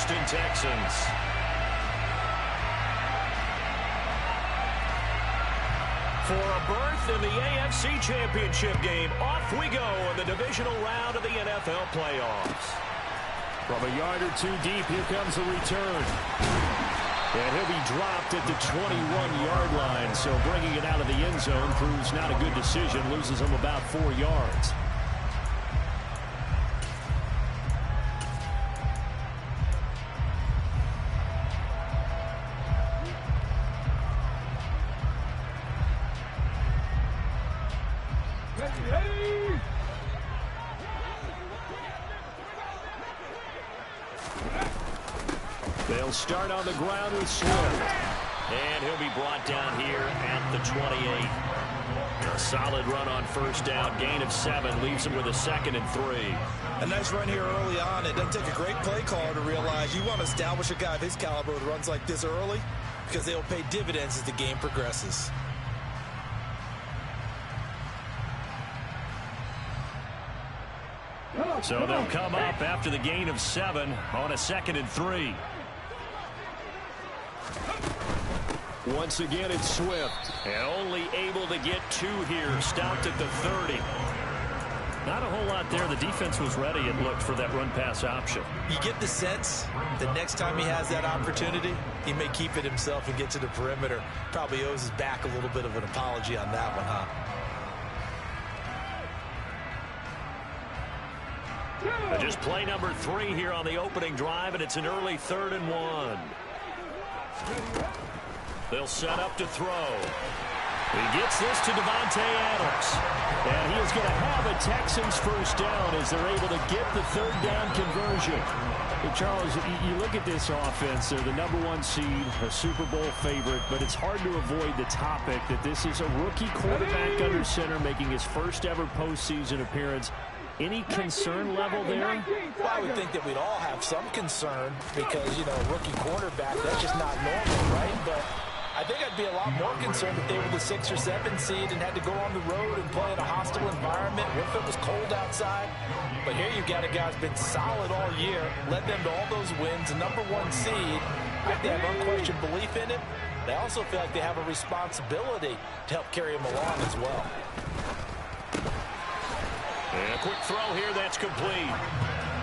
Houston Texans. For a berth in the AFC Championship game, off we go in the divisional round of the NFL playoffs. From a yard or two deep, here comes the return. And he'll be dropped at the 21-yard line, so bringing it out of the end zone proves not a good decision, loses him about 4 yards. They'll start on the ground with Swift. And he'll be brought down here at the 28. A solid run on first down. Gain of 7 leaves him with a 2nd and 3. A nice run here early on. It doesn't take a great play caller to realize you want to establish a guy of his caliber who runs like this early because they'll pay dividends as the game progresses. So they'll come up after the gain of 7 on a 2nd and 3. Once again, it's Swift. And only able to get 2 here. Stopped at the 30. Not a whole lot there. The defense was ready, it looked, for that run-pass option. You get the sense that next time he has that opportunity, he may keep it himself and get to the perimeter. Probably owes his back a little bit of an apology on that one, huh? Just play number 3 here on the opening drive, and it's an early 3rd and 1. They'll set up to throw. He gets this to Devontae Adams. And he is going to have a Texans first down as they're able to get the 3rd down conversion. But Charles, you look at this offense, they're the #1 seed, a Super Bowl favorite, but it's hard to avoid the topic that this is a rookie quarterback under center making his first ever postseason appearance. Any concern level there? Well, I would think that we'd all have some concern because, you know, a rookie quarterback, that's just not normal, right? But I think I'd be a lot more concerned if they were the 6 or 7 seed and had to go on the road and play in a hostile environment. What if it was cold outside? But here you've got a guy who's been solid all year, led them to all those wins, a #1 seed. I think they have unquestioned belief in him. They also feel like they have a responsibility to help carry him along as well. And a quick throw here, that's complete.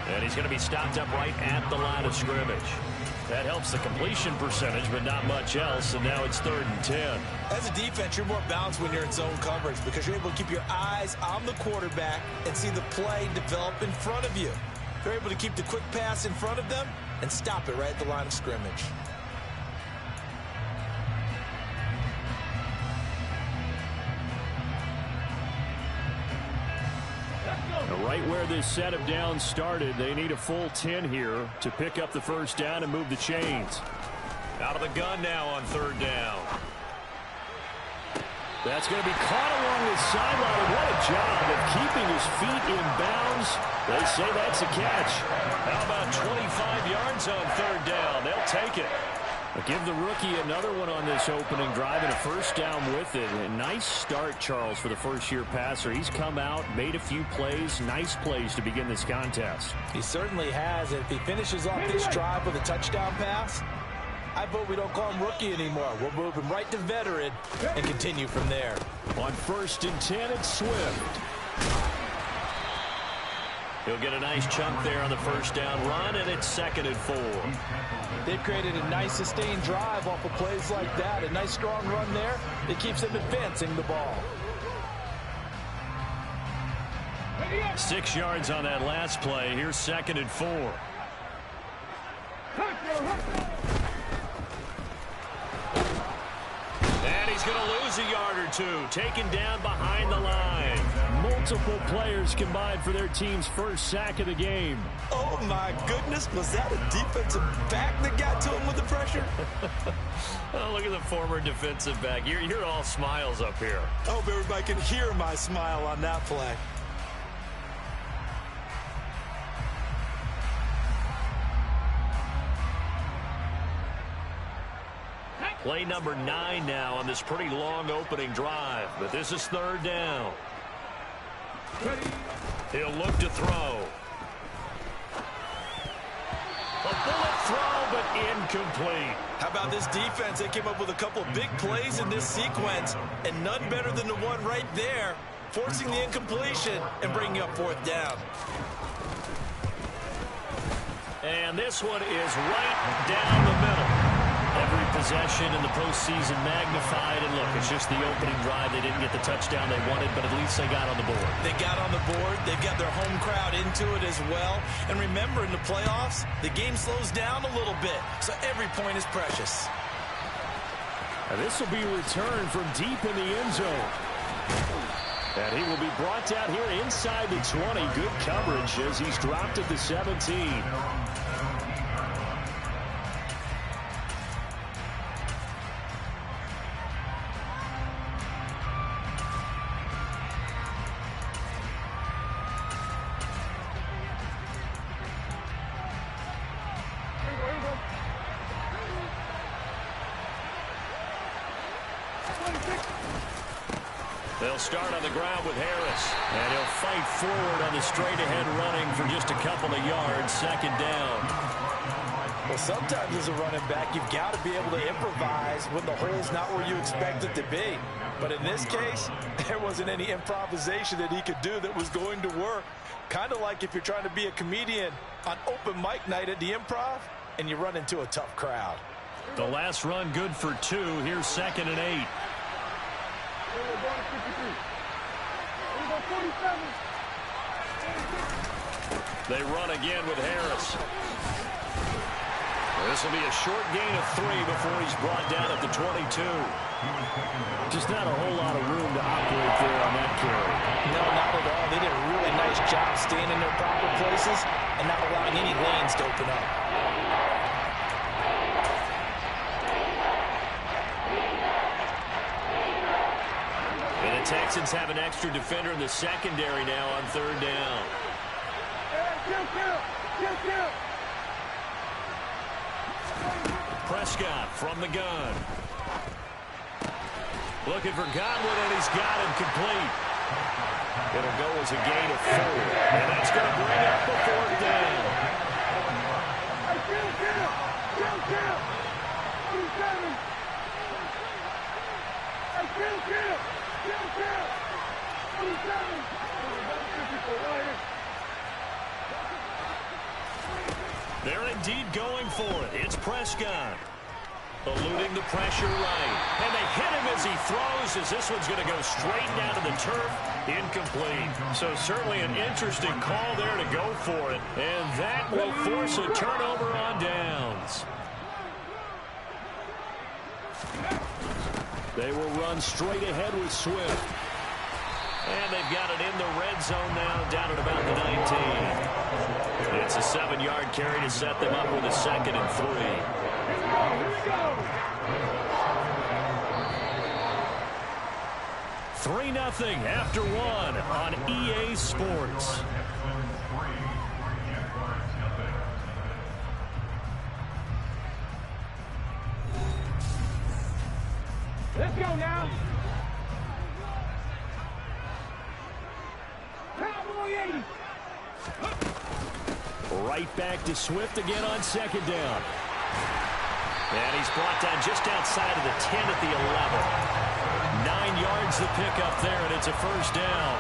And he's going to be stopped up right at the line of scrimmage. That helps the completion percentage, but not much else, and now it's 3rd and 10. As a defense, you're more balanced when you're in zone coverage because you're able to keep your eyes on the quarterback and see the play develop in front of you. They're able to keep the quick pass in front of them and stop it right at the line of scrimmage. Right where this set of downs started, they need a full 10 here to pick up the first down and move the chains. Out of the gun now on 3rd down. That's going to be caught along the sideline. What a job of keeping his feet in bounds. They say that's a catch. How about 25 yards on 3rd down? They'll take it. Give the rookie another one on this opening drive and a first down with it. A nice start, Charles, for the first-year passer. He's come out, made a few plays, nice plays to begin this contest. He certainly has. And if he finishes off this drive with a touchdown pass, I vote we don't call him rookie anymore. We'll move him right to veteran and continue from there. On 1st and 10, it's Swift. He'll get a nice chunk there on the first down run, and it's 2nd and 4. They've created a nice sustained drive off of plays like that. A nice strong run there. It keeps them advancing the ball. 6 yards on that last play. Here's 2nd and 4. And he's going to lose a yard or 2. Taken down behind the line. Multiple players combined for their team's first sack of the game. Oh, my goodness. Was that a defensive back that got to him with the pressure? Oh, look at the former defensive back. You're all smiles up here. I hope everybody can hear my smile on that play. Play number 9 now on this pretty long opening drive, but this is 3rd down. He'll look to throw. A bullet throw incomplete. How about this defense? They came up with a couple big plays in this sequence, and none better than the one right there, forcing the incompletion and bringing up fourth down. And this one is right down the middle. Every possession in the postseason magnified. And look, it's just the opening drive. They didn't get the touchdown they wanted, but at least they got on the board. They got on the board. They've got their home crowd into it as well. And remember, in the playoffs, the game slows down a little bit, so every point is precious. And this will be returned from deep in the end zone. And he will be brought down here inside the 20. Good coverage as he's dropped at the 17. They'll start on the ground with Harris. And he'll fight forward on the straight-ahead running for just a couple of yards. Second down. Well, sometimes as a running back, you've got to be able to improvise when the hole's not where you expect it to be. But in this case, there wasn't any improvisation that he could do that was going to work. Kind of like if you're trying to be a comedian on open mic night at the Improv and you run into a tough crowd. The last run good for 2. Here's 2nd and 8. They run again with Harris. This will be a short gain of 3 before he's brought down at the 22. Just not a whole lot of room to operate there on that carry. No, not at all. They did a really nice job staying in their proper places and not allowing any lanes to open up. And the Texans have an extra defender in the secondary now on 3rd down. Prescott from the gun. Looking for Godwin, and he's got him complete. It'll go as a gain of 4. And that's going to bring up the 4th down. They're indeed going for it. It's Prescott. Eluding the pressure right. And they hit him as he throws, as this one's going to go straight down to the turf. Incomplete. So certainly an interesting call there to go for it. And that will force a turnover on downs. They will run straight ahead with Swift. And they've got it in the red zone now, down at about the 19. It's a 7-yard carry to set them up with a 2nd and 3. Here we go. 3-0 after 1 on EA Sports. Let's go now. Right back to Swift again on 2nd down. And he's brought down just outside of the 10 at the 11. 9 yards to pick up there, and it's a 1st down.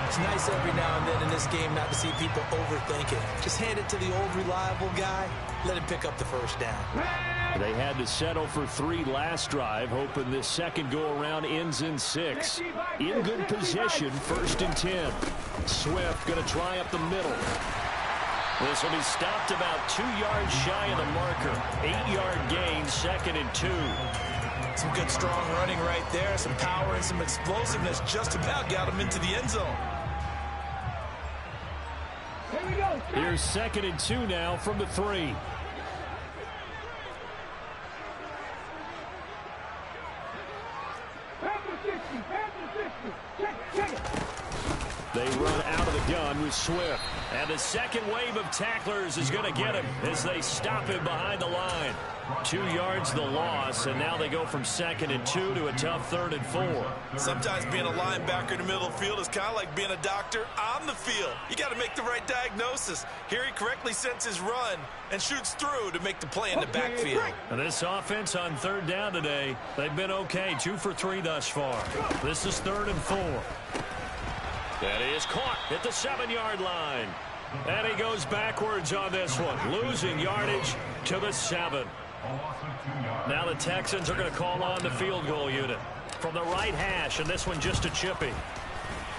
It's nice every now and then in this game not to see people overthink it. Just hand it to the old reliable guy. Let him pick up the 1st down. They had to settle for 3 last drive, hoping this second go-around ends in 6. In good possession, 1st and 10. Swift going to try up the middle. This will be stopped about 2 yards shy of the marker. 8-yard gain, 2nd and 2. Some good strong running right there. Some power and some explosiveness just about got him into the end zone. Here we go. Here's 2nd and 2 now from the 3. They run out of the gun with Swift. And the second wave of tacklers is going to get him as they stop him behind the line. 2 yards the loss, and now they go from 2nd and 2 to a tough 3rd and 4. Sometimes being a linebacker in the middle of the field is kind of like being a doctor on the field. You got to make the right diagnosis. Here he correctly senses run and shoots through to make the play in the backfield. And this offense on 3rd down today, they've been okay, 2 for 3 thus far. This is 3rd and 4. That is caught at the 7-yard line. And he goes backwards on this one, losing yardage to the 7. Now the Texans are going to call on the field goal unit from the right hash, and this one just a chippy.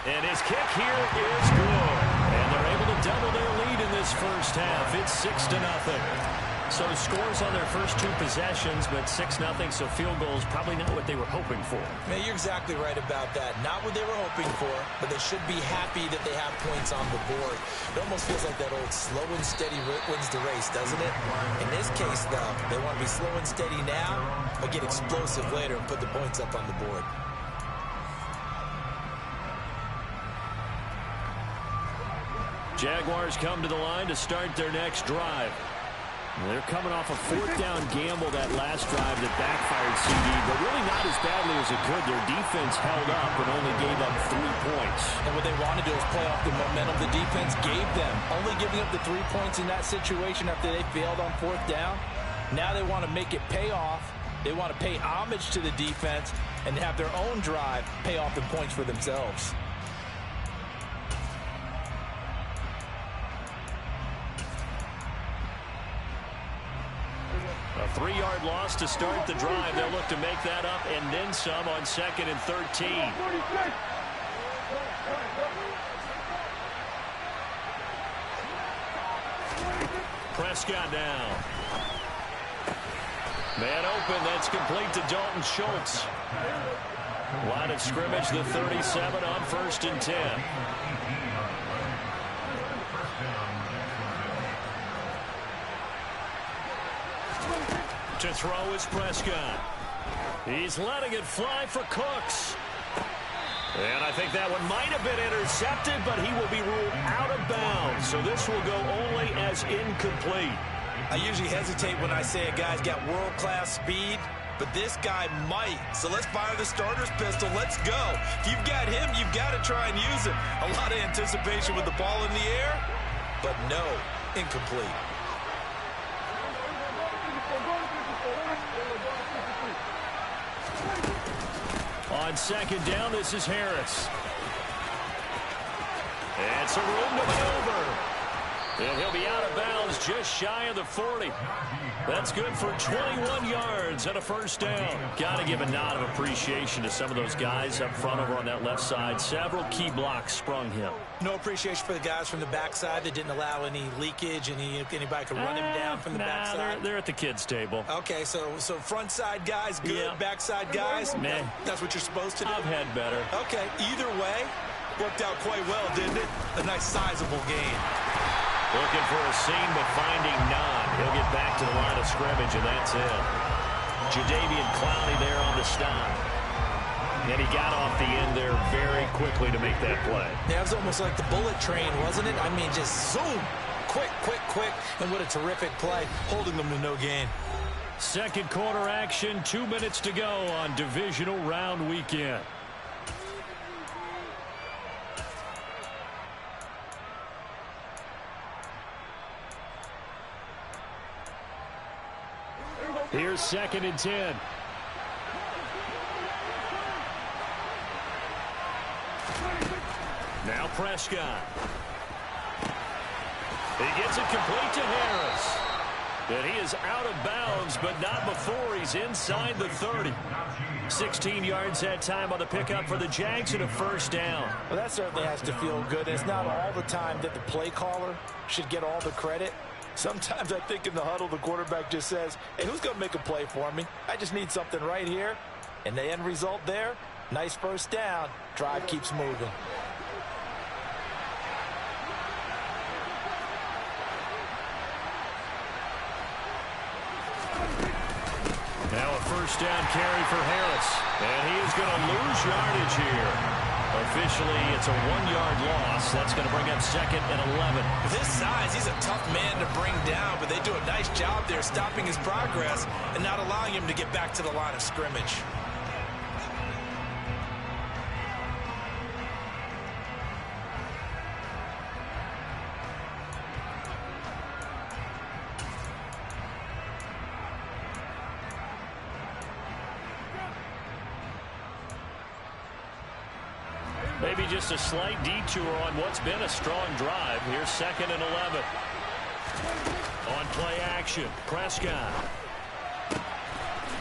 And his kick here is good. And they're able to double their lead in this first half. It's 6-0. So scores on their first 2 possessions, but 6-0, so field goals probably not what they were hoping for. Man, you're exactly right about that. Not what they were hoping for, but they should be happy that they have points on the board. It almost feels like that old slow and steady wins the race, doesn't it? In this case, though, they want to be slow and steady now, but get explosive later and put the points up on the board. Jaguars come to the line to start their next drive. They're coming off a 4th down gamble that last drive that backfired CD, but really not as badly as it could. Their defense held up and only gave up 3 points. And what they want to do is play off the momentum the defense gave them. Only giving up the 3 points in that situation after they failed on 4th down. Now they want to make it pay off. They want to pay homage to the defense and have their own drive pay off the points for themselves. A 3-yard loss to start the drive. They'll look to make that up and then some on 2nd and 13. Prescott now. Man open, that's complete to Dalton Schultz. Line of scrimmage, the 37 on 1st and 10. To throw is Prescott. He's letting it fly for Cooks. And I think that one might have been intercepted, but he will be ruled out of bounds. So this will go only as incomplete. I usually hesitate when I say a guy's got world-class speed, but this guy might. So let's fire the starter's pistol. Let's go. If you've got him, you've got to try and use him. A lot of anticipation with the ball in the air, but no, incomplete. On 2nd down, this is Harris. And some room to maneuver. And he'll be out of bounds just shy of the 40. That's good for 21 yards and a 1st down. Got to give a nod of appreciation to some of those guys up front over on that left side. Several key blocks sprung him. No appreciation for the guys from the backside that didn't allow any leakage, anybody could run him down from the backside. They're at the kids' table. Okay, so front side guys good, yeah. Backside guys, man, that's what you're supposed to do. I've had better. Okay, either way, worked out quite well, didn't it? A nice sizable gain. Looking for a seam, but finding none. He'll get back to the line of scrimmage, and that's it. Jadeveon Clowney there on the stop. And he got off the end there very quickly to make that play. Yeah, it was almost like the bullet train, wasn't it? I mean, just zoom. Quick, quick, quick. And what a terrific play, holding them to no gain. 2nd quarter action, 2 minutes to go on divisional round weekend. Here's 2nd and 10. Now Prescott. He gets it complete to Harris. And he is out of bounds, but not before he's inside the 30. 16 yards that time on the pickup for the Jags and a 1st down. Well, that certainly has to feel good. It's not all the time that the play caller should get all the credit. Sometimes I think in the huddle, the quarterback just says, hey, who's going to make a play for me? I just need something right here. And the end result there, nice 1st down. Drive keeps moving. Now a 1st down carry for Harris. And he is going to lose yardage here. Officially, it's a 1-yard loss. That's going to bring up 2nd and 11. With his size, he's a tough man to bring down, but they do a nice job there stopping his progress and not allowing him to get back to the line of scrimmage. Maybe just a slight detour on what's been a strong drive. Here's 2nd and 11. On play action, Prescott.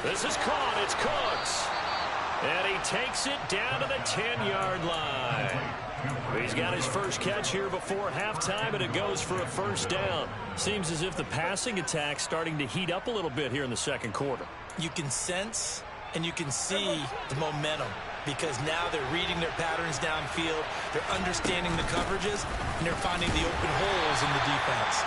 This is caught. It's Cooks. And he takes it down to the 10-yard line. He's got his first catch here before halftime, and it goes for a first down. Seems as if the passing attack's starting to heat up a little bit here in the second quarter. You can sense and you can see the momentum, because now they're reading their patterns downfield, they're understanding the coverages, and they're finding the open holes in the defense.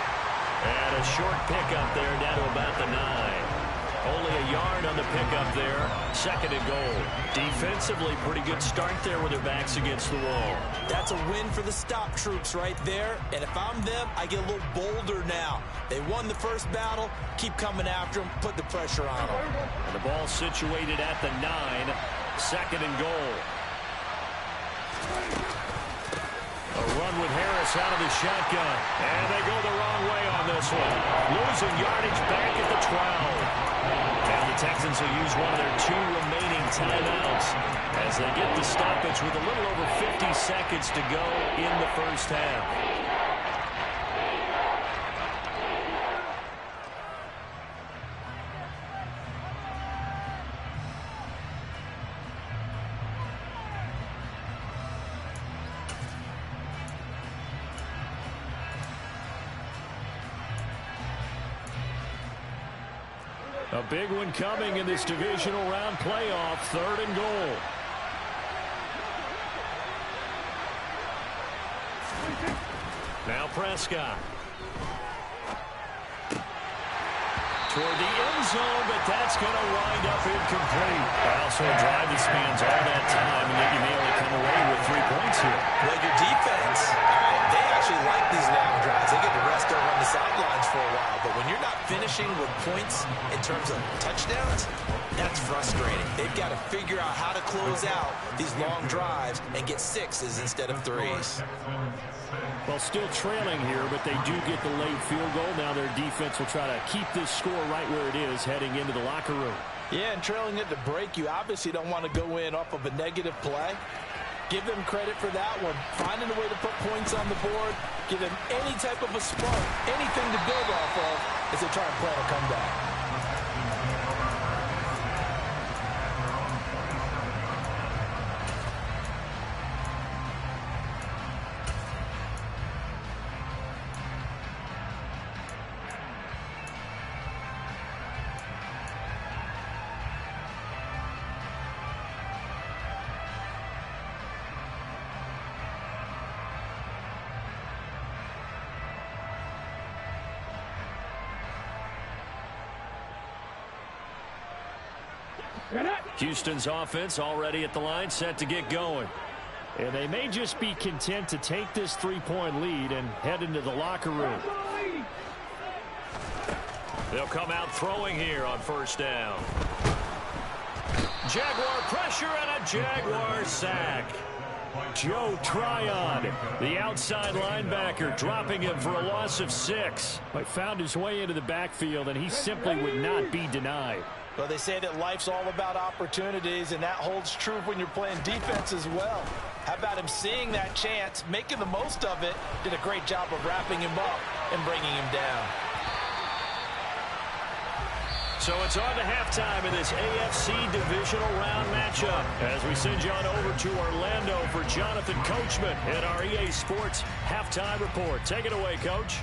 And a short pickup there down to about the 9. Only a yard on the pickup there. 2nd and goal. Defensively, pretty good start there with their backs against the wall. That's a win for the stop troops right there. And if I'm them, I get a little bolder now. They won the first battle. Keep coming after them. Put the pressure on them. And the ball situated at the 9. 2nd and goal. A run with Harris out of the shotgun. And they go the wrong way on this one. Losing yardage back at the 12. And the Texans will use one of their 2 remaining timeouts as they get the stoppage with a little over 50 seconds to go in the first half. A big one coming in this divisional round playoff. 3rd and goal. Now Prescott. Toward the end zone, but that's going to wind up incomplete. Also a drive that spans all that time, and yet you may only come away with 3 points here. Well, your defense, they actually like these long drives. They get to rest over on the sidelines for a while, but when you're not finishing with points in terms of touchdowns, that's frustrating. They've got to figure out how to close out these long drives and get 6s instead of 3s. Well, still trailing here, but they do get the late field goal. Now their defense will try to keep this score right where it is heading into the locker room. Yeah, and trailing at the break, you obviously don't want to go in off of a negative play. Give them credit for that one. Finding a way to put points on the board, give them any type of a spark, anything to build off of as they try and plan a comeback. Houston's offense already at the line, set to get going. And they may just be content to take this 3-point lead and head into the locker room. They'll come out throwing here on first down. Jaguar pressure and a Jaguar sack. Joe Tryon, the outside linebacker, dropping him for a loss of 6. But found his way into the backfield, and he simply would not be denied. Well, they say that life's all about opportunities, and that holds true when you're playing defense as well. How about him seeing that chance, making the most of it, did a great job of wrapping him up and bringing him down. So it's on to halftime in this AFC divisional round matchup as we send you on over to Orlando for Jonathan Coachman at our EA Sports Halftime Report. Take it away, Coach.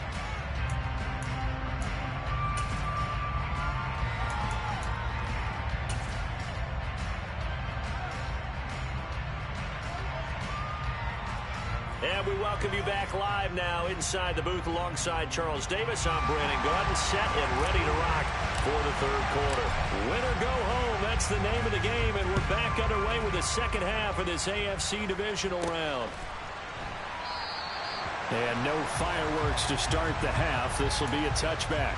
And we welcome you back live now inside the booth alongside Charles Davis. I'm Brandon Gaudin, set and ready to rock. for the third quarter. Win or go home, that's the name of the game, and we're back underway with the second half of this AFC divisional round. And no fireworks to start the half. This will be a touchback.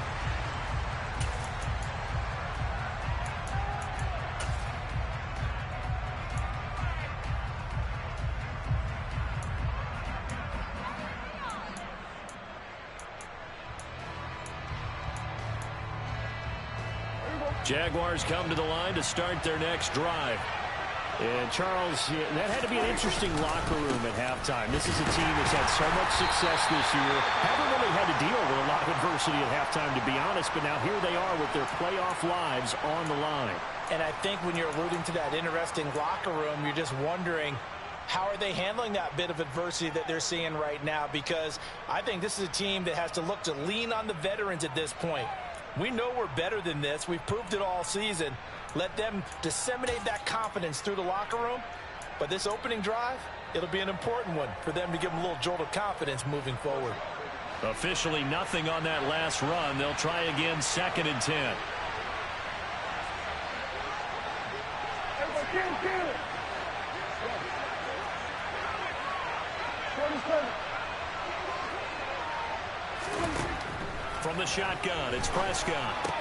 Jaguars come to the line to start their next drive. And, Charles, that had to be an interesting locker room at halftime. This is a team that's had so much success this year. Haven't really had to deal with a lot of adversity at halftime, to be honest. But now here they are with their playoff lives on the line. And I think when you're alluding to that interesting locker room, you're just wondering, how are they handling that bit of adversity that they're seeing right now? Because I think this is a team that has to look to lean on the veterans at this point. We know we're better than this. We've proved it all season. Let them disseminate that confidence through the locker room. But this opening drive, it'll be an important one for them to give them a little jolt of confidence moving forward. Officially nothing on that last run. They'll try again, 2nd and 10. From the shotgun, it's Prescott.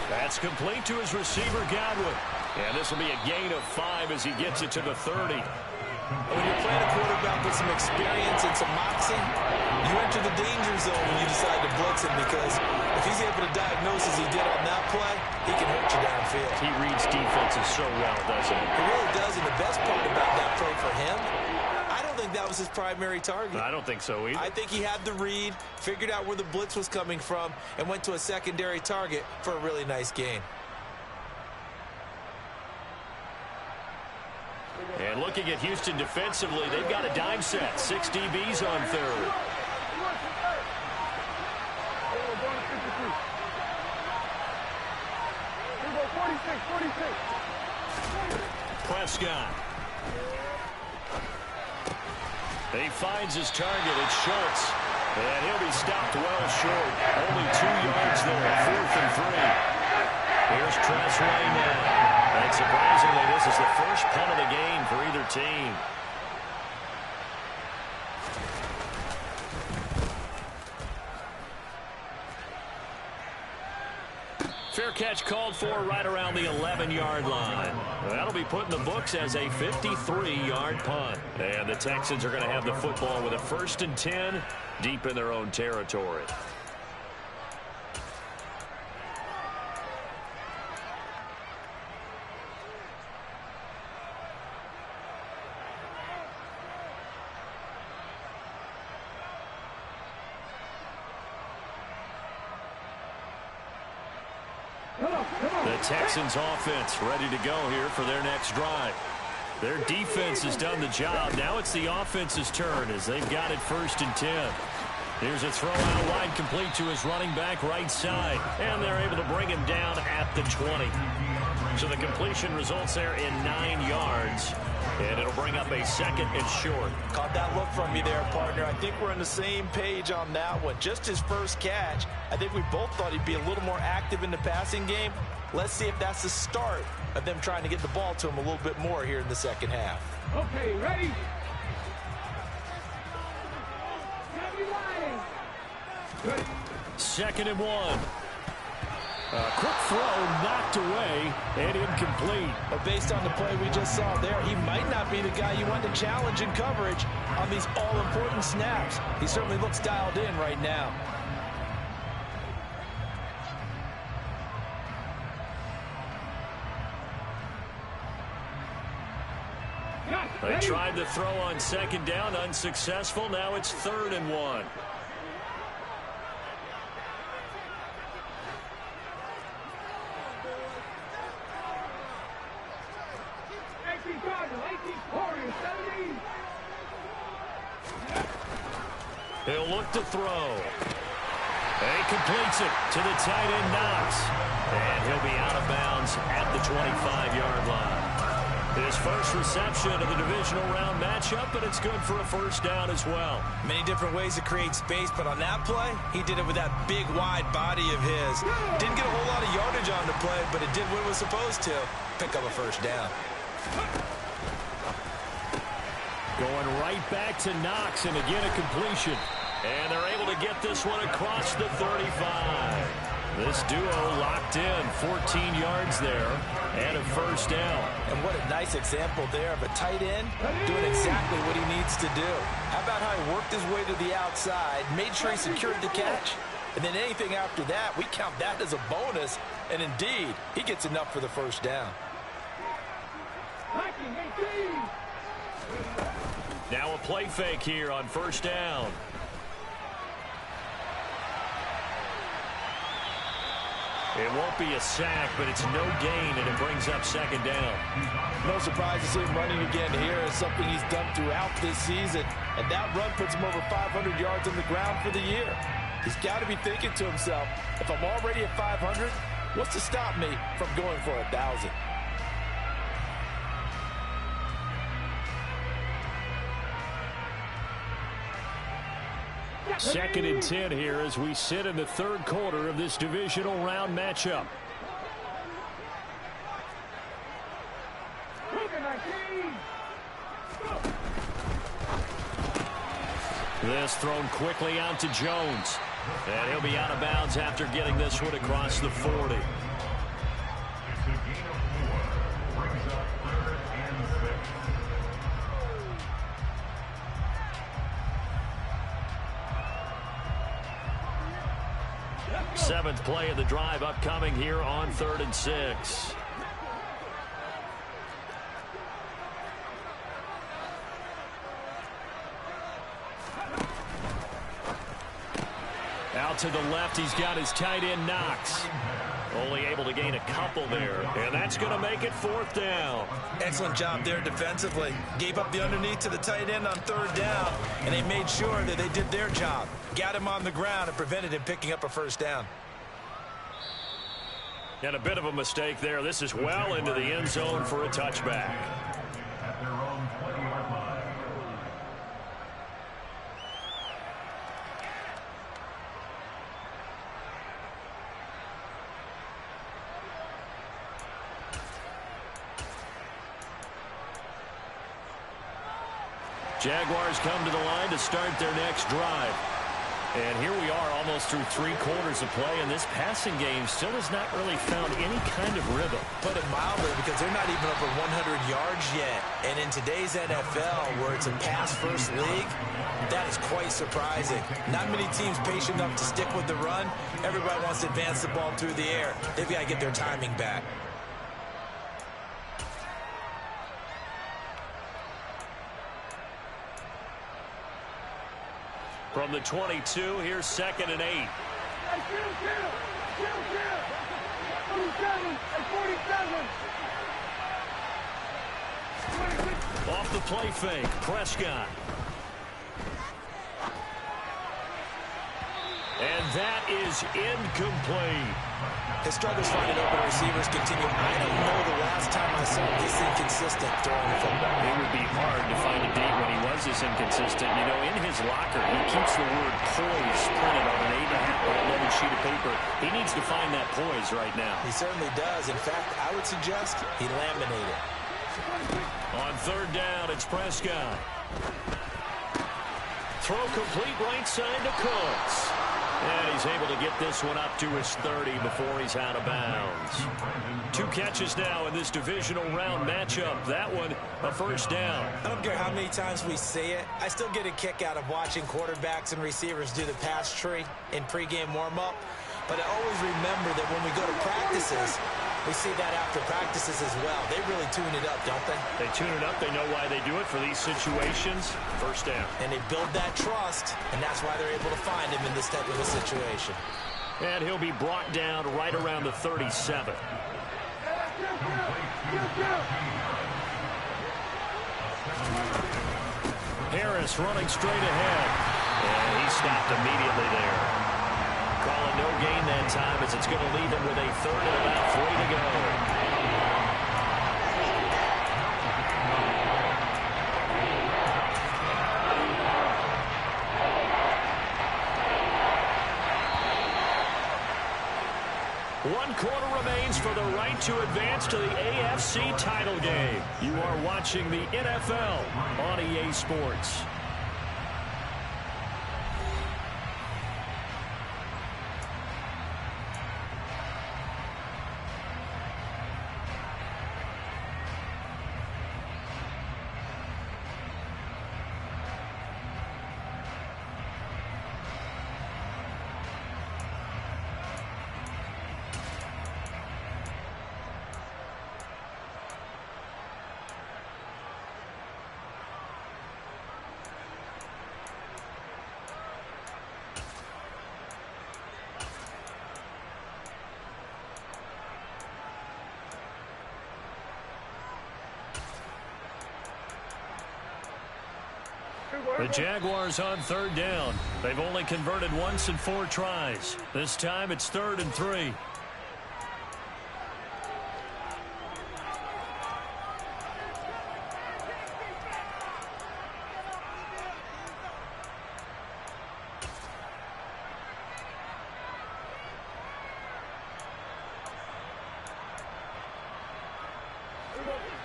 That's complete to his receiver, Godwin. And this will be a gain of 5 as he gets it to the 30. When you're playing a quarterback with some experience and some moxie, you enter the danger zone when you decide to blitz him, because if he's able to diagnose as he did on that play, he can hurt you downfield. He reads defenses so well, doesn't he? He really does, and the best part about that play for him, I don't think that was his primary target. I don't think so either. I think he had the read, figured out where the blitz was coming from, and went to a secondary target for a really nice gain. And looking at Houston defensively, they've got a dime set. 6 DBs on third. Prescott. He finds his target. It's Schultz. And he'll be stopped well short. Only 2 yards there. 4th and 3. Here's Tressway now. And surprisingly, this is the first punt of the game for either team. Fair catch called for right around the 11-yard line. That'll be put in the books as a 53-yard punt. And the Texans are going to have the football with a 1st and 10 deep in their own territory. The Texans offense ready to go here for their next drive. Their defense has done the job. Now it's the offense's turn as they've got it 1st and 10. Here's a throw out wide, complete to his running back right side. And they're able to bring him down at the 20. So the completion results there in 9 yards. And it'll bring up a 2nd and short. Caught that look from you there, partner. I think we're on the same page on that one. Just his first catch. I think we both thought he'd be a little more active in the passing game. Let's see if that's the start of them trying to get the ball to him a little bit more here in the second half. Okay, ready? 2nd and 1. A quick throw knocked away and incomplete. But based on the play we just saw there, he might not be the guy you want to challenge in coverage on these all-important snaps. He certainly looks dialed in right now. They tried the throw on 2nd down, unsuccessful. Now it's 3rd and 1. He'll look to throw. He completes it to the tight end, Knox. And he'll be out of bounds at the 25-yard line. His first reception of the divisional round matchup, but it's good for a first down as well. Many different ways to create space, but on that play, he did it with that big, wide body of his. Didn't get a whole lot of yardage on the play, but it did what it was supposed to. Pick up a first down. Going right back to Knox, and again a completion. And they're able to get this one across the 35. This duo locked in, 14 yards there, and a first down. And what a nice example there of a tight end doing exactly what he needs to do. How about how he worked his way to the outside, made sure he secured the catch, and then anything after that, we count that as a bonus, and indeed, he gets enough for the first down. Now a play fake here on first down. It won't be a sack, but it's no gain, and it brings up second down. No surprise to see him running again here. It's something he's done throughout this season, and that run puts him over 500 yards on the ground for the year. He's got to be thinking to himself, if I'm already at 500, what's to stop me from going for 1,000? Second and 10 here as we sit in the third quarter of this divisional round matchup. This thrown quickly out to Jones. And he'll be out of bounds after getting this one across the 40. Seventh play of the drive upcoming here on 3rd and 6. Out to the left, he's got his tight end Knox. Only able to gain a couple there, and that's going to make it 4th down. Excellent job there defensively. Gave up the underneath to the tight end on 3rd down, and they made sure that they did their job. Got him on the ground and prevented him picking up a first down. And a bit of a mistake there. This is well into the end zone for a touchback. Jaguars come to the line to start their next drive. And here we are almost through 3 quarters of play, and this passing game still has not really found any kind of rhythm. Put it mildly, because they're not even over 100 yards yet. And in today's NFL, where it's a pass-first league, that is quite surprising. Not many teams patient enough to stick with the run. Everybody wants to advance the ball through the air. They've got to get their timing back. From the 22, here's 2nd and 8. Off the play fake, Prescott. And that is incomplete. His struggles finding open receivers continue. I don't know the last time I saw this inconsistent throwing the football. It would be hard to find a date when he was this inconsistent. You know, in his locker, he keeps the word poise printed on an 8.5 by 11 sheet of paper. He needs to find that poise right now. He certainly does. In fact, I would suggest he laminated. On 3rd down, it's Prescott. Throw complete right side to Cooks. And he's able to get this one up to his 30 before he's out of bounds. 2 catches now in this divisional round matchup. That one, a first down. I don't care how many times we say it. I still get a kick out of watching quarterbacks and receivers do the pass tree in pregame warm-up. But I always remember that when we go to practices, we see that after practices as well. They really tune it up, don't they? They tune it up. They know why they do it for these situations. First down. And they build that trust, and that's why they're able to find him in this type of a situation. And he'll be brought down right around the 37. Harris running straight ahead. And he stopped immediately there. Calling no gain that time as it's going to leave him with a 3rd and about 3 to go. 1 quarter remains for the right to advance to the AFC title game. You are watching the NFL on EA Sports. The Jaguars on 3rd down. They've only converted once in 4 tries. This time it's 3rd and 3.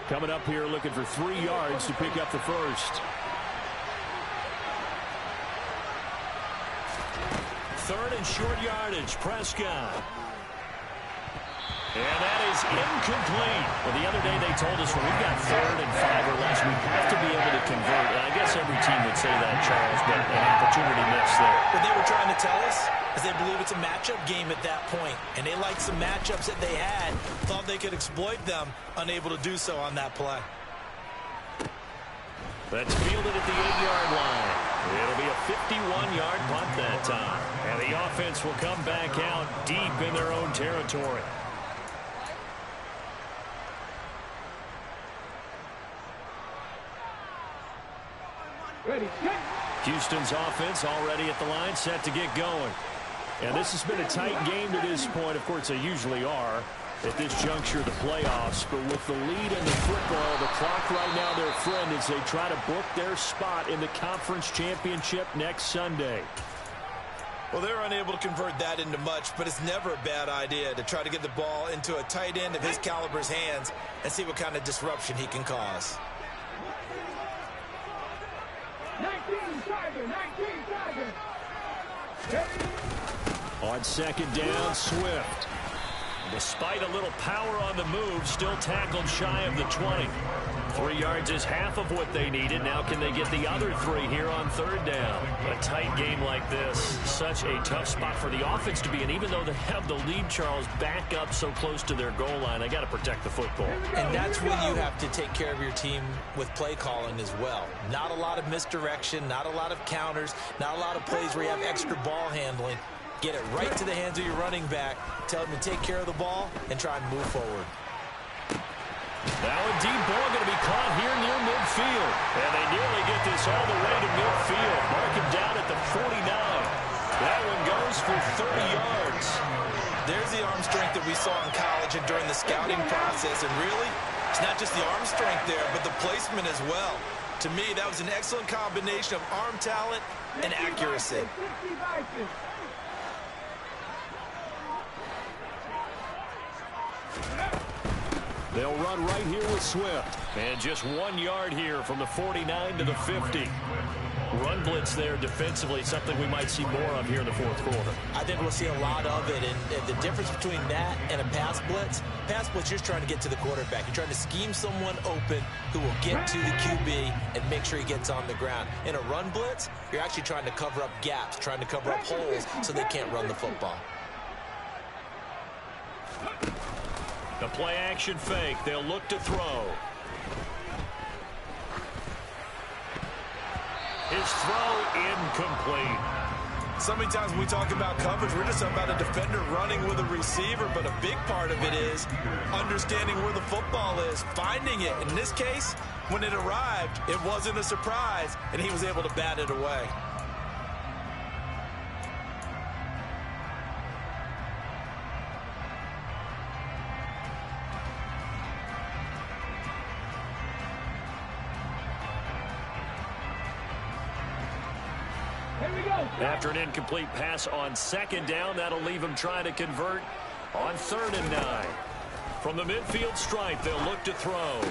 Coming up here looking for 3 yards to pick up the first. 3rd and short yardage, Prescott. And that is incomplete. Well, the other day they told us when we've got 3rd and 5 or less, we have to be able to convert. And I guess every team would say that, Charles, but an opportunity missed there. What they were trying to tell us is they believe it's a matchup game at that point, and they liked some matchups that they had, thought they could exploit them, unable to do so on that play. That's fielded at the 8-yard line. It'll be a 51-yard punt that time. And the offense will come back out deep in their own territory. Ready, set. Houston's offense already at the line, set to get going. And this has been a tight game to this point. Of course, they usually are at this juncture of the playoffs. But with the lead in the football, the clock right now their friend as they try to book their spot in the conference championship next Sunday. Well, they're unable to convert that into much, but it's never a bad idea to try to get the ball into a tight end of his caliber's hands and see what kind of disruption he can cause. 19 Tiger, 19 Tiger. Ready. On 2nd down, Swift. Despite a little power on the move, still tackled shy of the 20. 3 yards is half of what they needed. Now can they get the other 3 here on 3rd down? A tight game like this, such a tough spot for the offense to be in. Even though they have the lead, Charles, back up so close to their goal line, they got to protect the football. And that's when you have to take care of your team with play calling as well. Not a lot of misdirection, not a lot of counters, not a lot of plays where you have extra ball handling. Get it right to the hands of your running back. Tell him to take care of the ball and try and move forward. Now a deep ball going to be caught here near midfield. And they nearly get this all the way to midfield. Mark him down at the 49. That one goes for 30 yards. There's the arm strength that we saw in college and during the scouting process. And really, it's not just the arm strength there, but the placement as well. To me, that was an excellent combination of arm talent and accuracy. They'll run right here with Swift. And just 1 yard here from the 49 to the 50. Run blitz there defensively, something we might see more of here in the 4th quarter. I think we'll see a lot of it. And the difference between that and a pass blitz, you're just trying to get to the quarterback. You're trying to scheme someone open who will get to the QB and make sure he gets on the ground. In a run blitz, you're actually trying to cover up gaps, trying to cover up holes so they can't run the football. The play action fake. They'll look to throw. His throw incomplete. So many times when we talk about coverage, we're just talking about a defender running with a receiver, but a big part of it is understanding where the football is, finding it. In this case, when it arrived, it wasn't a surprise, and he was able to bat it away. Here we go. After an incomplete pass on 2nd down, that'll leave him trying to convert On 3rd and 9. From the midfield stripe, they'll look to throw.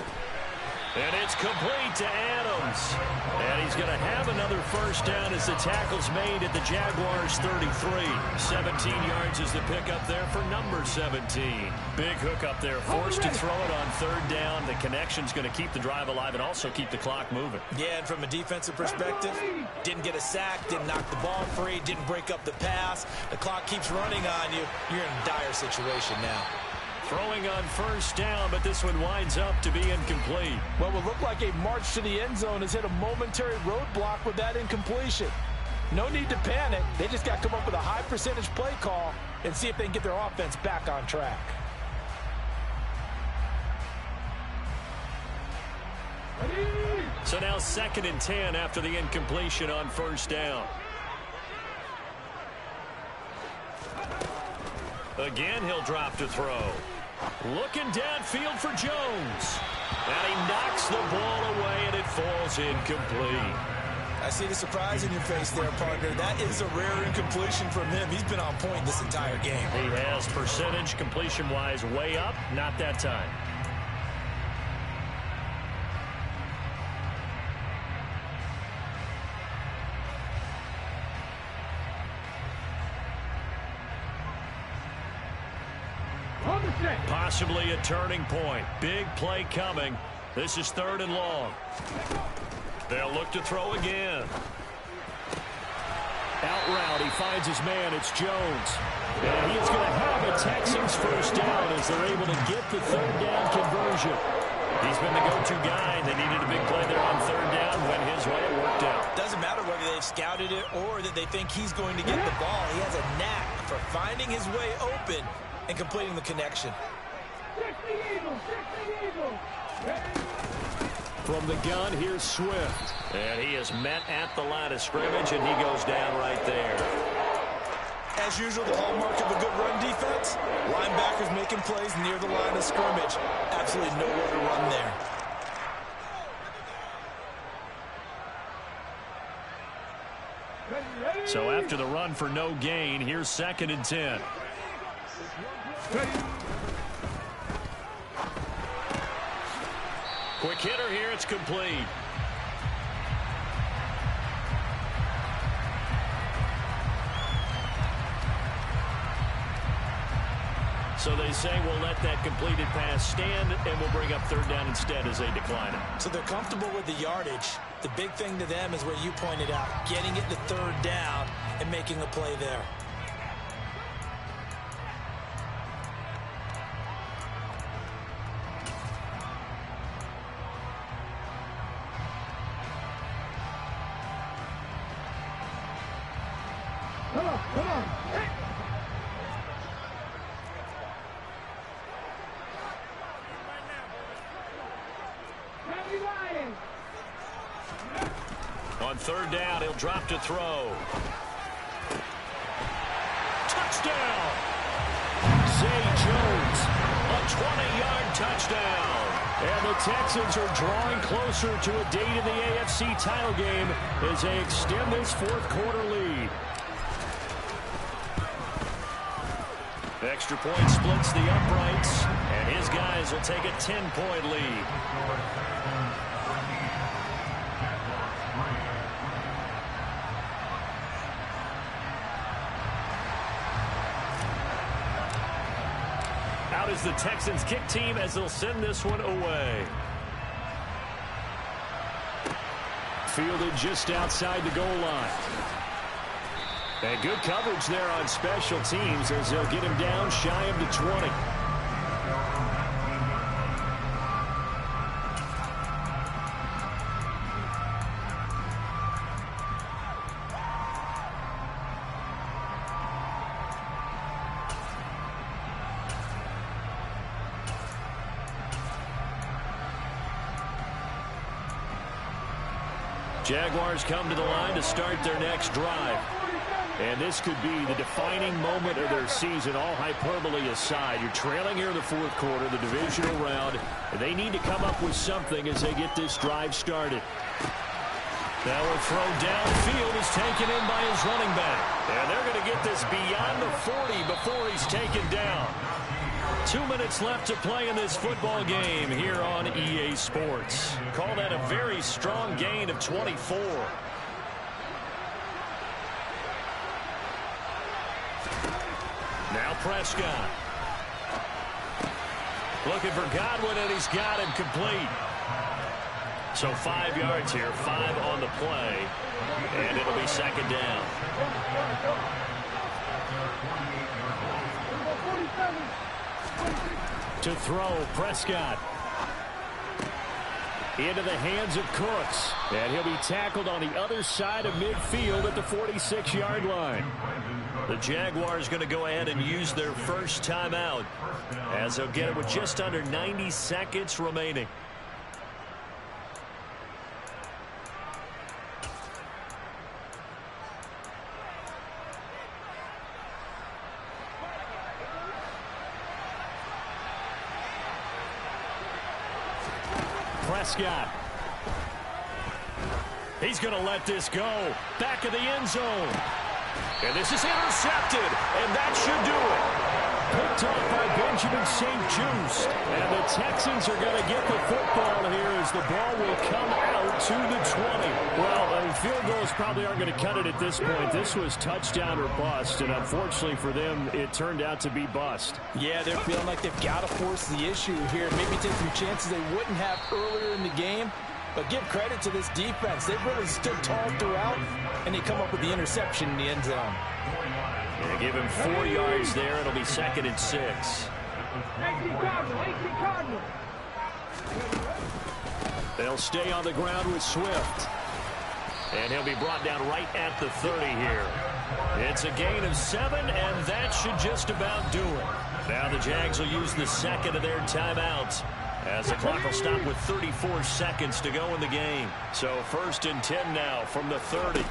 And it's complete to Adams. And he's going to have another first down as the tackle's made at the Jaguars' 33. 17 yards is the pickup there for number 17. Big hook up there, forced to throw it on 3rd down. The connection's going to keep the drive alive and also keep the clock moving. Yeah, and from a defensive perspective, didn't get a sack, didn't knock the ball free, didn't break up the pass. The clock keeps running on you. You're in a dire situation now. Throwing on 1st down, but this one winds up to be incomplete. What would look like a march to the end zone has hit a momentary roadblock with that incompletion. No need to panic. They just got to come up with a high percentage play call and see if they can get their offense back on track. So now 2nd and 10 after the incompletion on 1st down. Again, he'll drop to throw. Looking downfield for Jones. And he knocks the ball away, and it falls incomplete. I see the surprise in your face there, partner. That is a rare incompletion from him. He's been on point this entire game. He has percentage completion-wise way up. Not that time. Possibly a turning point. Big play coming. This is 3rd and long. They'll look to throw again. Out route, he finds his man. It's Jones. And he is going to have a Texans first down as they're able to get the 3rd down conversion. He's been the go-to guy. They needed a big play there on 3rd down. Went his way. It worked out. Doesn't matter whether they've scouted it or that they think he's going to get the ball. He has a knack for finding his way open and completing the connection. From the gun, here's Swift. And he is met at the line of scrimmage, and he goes down right there. As usual, the hallmark of a good run defense, linebackers making plays near the line of scrimmage. Absolutely nowhere to run there. So after the run for no gain, here's 2nd and 10. Quick hitter here, it's complete. So they say we'll let that completed pass stand, and we'll bring up 3rd down instead as they decline it. So they're comfortable with the yardage. The big thing to them is what you pointed out, getting it to 3rd down and making a play there. Come on. Hey. On 3rd down, he'll drop to throw. Touchdown! Zay Jones. A 20-yard touchdown. And the Texans are drawing closer to a date in the AFC title game as they extend this 4th quarter lead. Extra point splits the uprights, and his guys will take a 10-point lead. Out is the Texans kick team as they'll send this one away. Fielded just outside the goal line. And good coverage there on special teams as they'll get him down shy of the 20. Jaguars come to the line to start their next drive. And this could be the defining moment of their season, all hyperbole aside. You're trailing here in the 4th quarter, the divisional round, and they need to come up with something as they get this drive started. That will throw downfield is taken in by his running back. And they're going to get this beyond the 40 before he's taken down. 2 minutes left to play in this football game here on EA Sports. Call that a very strong gain of 24. Now Prescott. Looking for Godwin, and he's got him complete. So 5 yards here, 5 on the play, and it'll be second down. To throw, Prescott. Into the hands of Cooks. And he'll be tackled on the other side of midfield at the 46-yard line. The Jaguars going to go ahead and use their first timeout, as they'll get it with just under 90 seconds remaining. Prescott. He's going to let this go. Back of the end zone. And this is intercepted, and that should do it. Picked off by Benjamin St-Juste. And the Texans are going to get the football here as the ball will come out to the 20. Well, field goals probably aren't going to cut it at this point. This was touchdown or bust, and unfortunately for them, it turned out to be bust. Yeah, they're feeling like they've got to force the issue here. Maybe take some chances they wouldn't have earlier in the game. But give credit to this defense. They've really stood tall throughout, and they come up with the interception in the end zone. They give him 4 yards there. It'll be second and 6. They'll stay on the ground with Swift. And he'll be brought down right at the 30 here. It's a gain of 7, and that should just about do it. Now the Jags will use the second of their timeouts, as the clock will stop with 34 seconds to go in the game. So 1st and 10 now from the 30.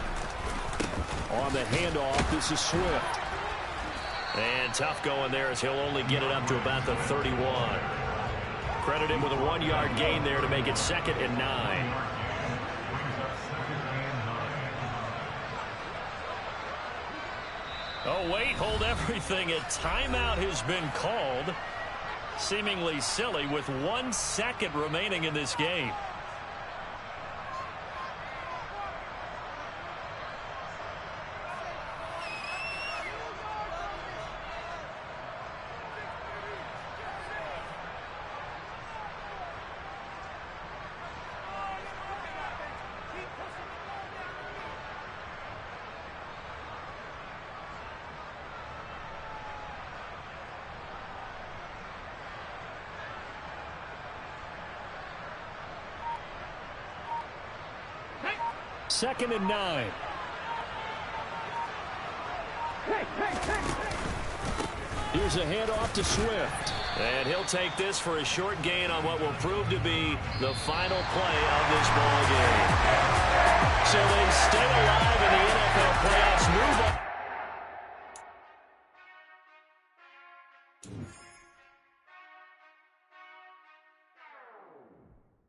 On the handoff, this is Swift. And tough going there, as he'll only get it up to about the 31. Credit him with a 1-yard gain there to make it 2nd and 9. Oh, wait, hold everything. A timeout has been called. Seemingly silly with 1 second remaining in this game. Second and 9. Here's a handoff to Swift. And he'll take this for a short gain on what will prove to be the final play of this ball game. So they stay alive in the NFL playoffs. Move on.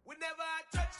Whenever I touch